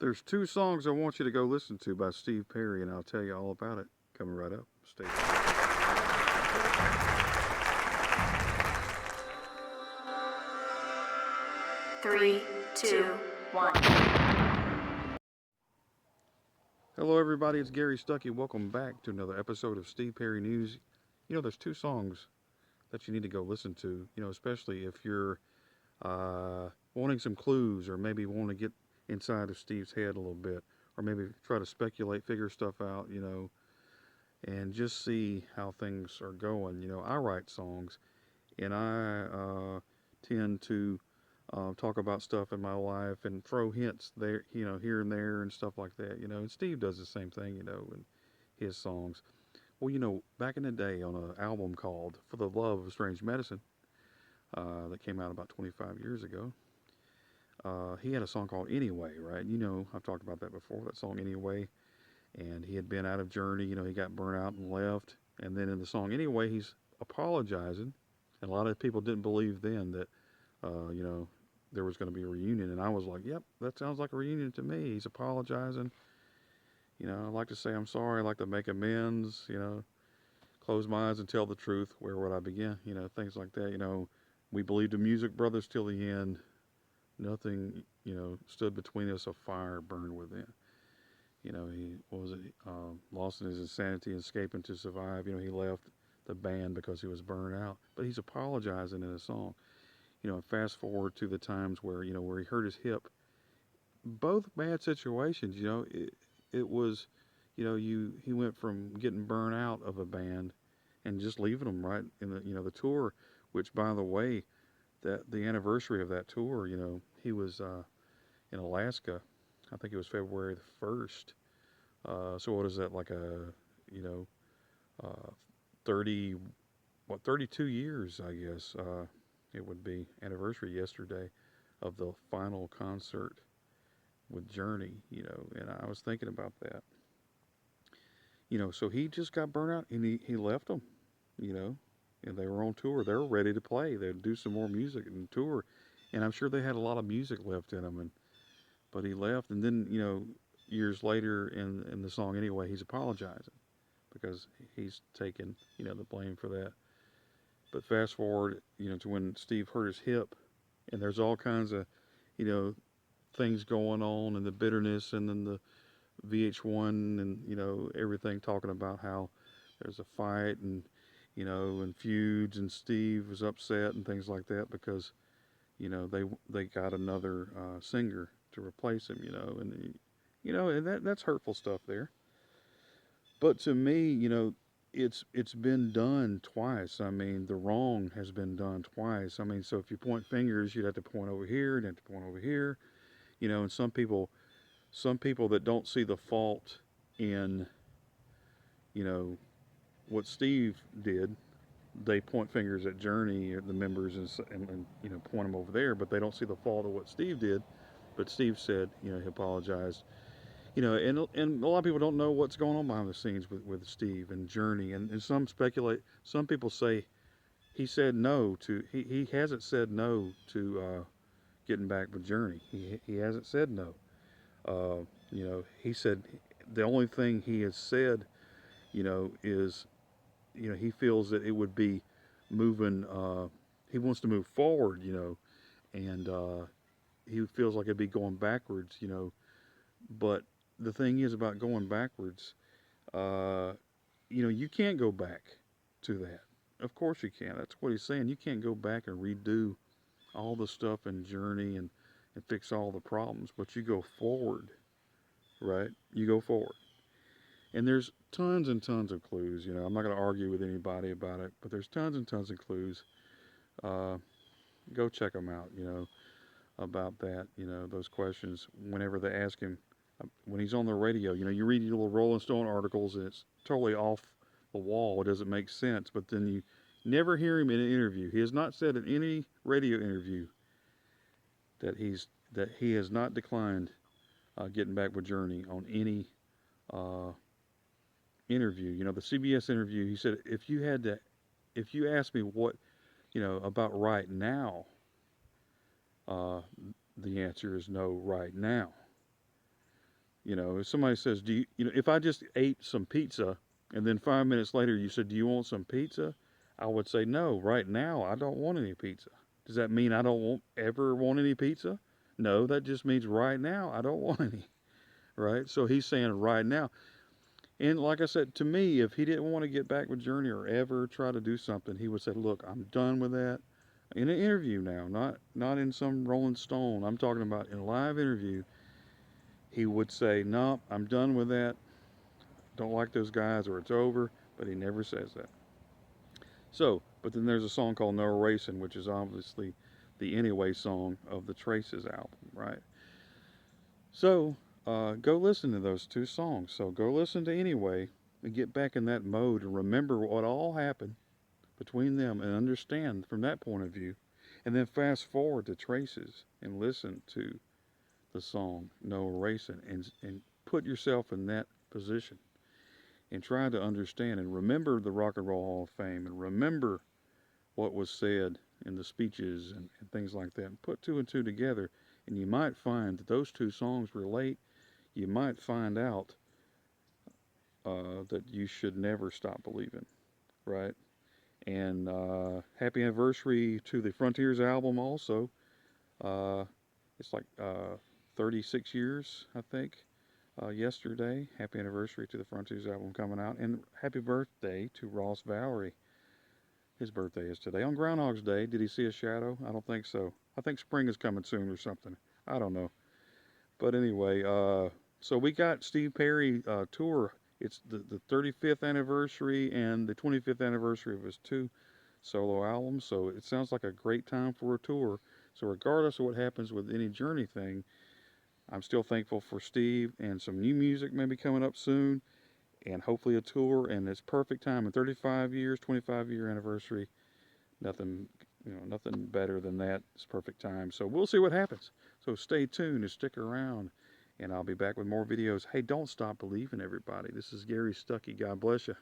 There's two songs I want you to go listen to by Steve Perry, and I'll tell you all about it coming right up. Stay tuned. 3, 2, 1. Hello, everybody. It's Gary Stuckey. Welcome back to another episode of Steve Perry News. There's two songs that you need to go listen to, especially if you're wanting some clues or maybe want to get inside of Steve's head a little bit or maybe try to speculate, figure stuff out, and just see how things are going. I write songs and I tend to talk about stuff in my life and throw hints there, here and there and stuff like that, and Steve does the same thing, in his songs. Well, back in the day on an album called For the Love of Strange Medicine that came out about 25 years ago, he had a song called Anyway, right? I've talked about that before, that song Anyway. And he had been out of Journey, he got burnt out and left. And then in the song Anyway, he's apologizing. And a lot of people didn't believe then that, there was going to be a reunion. And I was like, yep, that sounds like a reunion to me. He's apologizing. I like to say I'm sorry. I like to make amends, close my eyes and tell the truth. Where would I begin? Things like that. We believed the Music Brothers till the end. Nothing, stood between us. A fire burned within. He what was it? Lost in his insanity, escaping to survive. He left the band because he was burned out. But he's apologizing in a song. And fast forward to the times where where he hurt his hip. Both bad situations. It was, he went from getting burned out of a band and just leaving them right in the the tour. Which, by the way, that the anniversary of that tour, he was in Alaska. I think it was February the 1st. So what is that, like a, you know, 30, 32 years, I guess, it would be anniversary yesterday of the final concert with Journey, and I was thinking about that. So he just got burnt out and he left them, you know, and they were on tour. They were ready to play. They'd do some more music and tour. And I'm sure they had a lot of music left in them. But he left. And then, years later in the song Anyway, he's apologizing because he's taken, the blame for that. But fast forward, to when Steve hurt his hip, and there's all kinds of, you know, things going on and the bitterness and then the VH1 and, everything talking about how there's a fight and, and feuds and Steve was upset and things like that because, they got another singer to replace him, and that's hurtful stuff there. But to me, it's been done twice. I mean, the wrong has been done twice. I mean, so if you point fingers, you'd have to point over here and have to point over here, and some people that don't see the fault in, you know, what Steve did, they point fingers at Journey or the members and point them over there, but they don't see the fault of what Steve did. But Steve said, he apologized, and a lot of people don't know what's going on behind the scenes with Steve and Journey, and some speculate. Some people say he said no to he hasn't said no to getting back with Journey. He hasn't said no. He said the only thing he has said, is he feels that it would be moving. He wants to move forward, and he feels like it'd be going backwards, But the thing is about going backwards, uh, you can't go back to that. Of course you can. That's what he's saying. You can't go back and redo all the stuff in Journey and fix all the problems, but you go forward, right? You go forward. And there's tons and tons of clues. I'm not going to argue with anybody about it, but there's tons and tons of clues. Uh, Go check them out, about that, those questions whenever they ask him when he's on the radio. You read your little Rolling Stone articles and it's totally off the wall. It doesn't make sense. But then you never hear him in an interview. He has not said in any radio interview that he has not declined getting back with Journey on any uh, interview. The CBS interview. He said if you ask me what about right now, uh, the answer is no right now. You know, if somebody says, "Do you, you know, if I just ate some pizza and then 5 minutes later you said, "Do you want some pizza?" I would say, "No, right now I don't want any pizza." Does that mean I don't ever want any pizza? No, that just means right now I don't want any, right? So he's saying right now. And like I said, to me, if he didn't want to get back with Journey or ever try to do something, he would say, "Look, I'm done with that." In an interview now, not in some Rolling Stone. I'm talking about in a live interview. He would say, "No, I'm done with that. Don't like those guys," or "It's over." But he never says that. So, but then there's a song called "No Racing," which is obviously the Anyway song of the Traces album, right? So, go listen to those two songs. So go listen to Anyway and get back in that mode and remember what all happened between them and understand from that point of view. And then fast forward to Traces and listen to the song "No Racing" and put yourself in that position and try to understand and remember the Rock and Roll Hall of Fame and remember what was said in the speeches and things like that. And put two and two together, and you might find that those two songs relate. You might find out that you should never stop believing, right? And happy anniversary to the Frontiers album also. Uh, it's like 36 years, I think, yesterday. Happy anniversary to the Frontiers album coming out. And happy birthday to Ross Valerie. His birthday is today. On Groundhog's Day, did he see a shadow? I don't think so. I think spring is coming soon or something. I don't know. But anyway, so we got Steve Perry tour. It's the 35th anniversary and the 25th anniversary of his two solo albums. So it sounds like a great time for a tour. So regardless of what happens with any Journey thing, I'm still thankful for Steve and some new music maybe coming up soon and hopefully a tour. And it's perfect time in 35 years, 25-year anniversary. Nothing, nothing better than that. It's perfect time. So we'll see what happens. So stay tuned and stick around. And I'll be back with more videos. Hey, don't stop believing, everybody. This is Gary Stuckey. God bless you.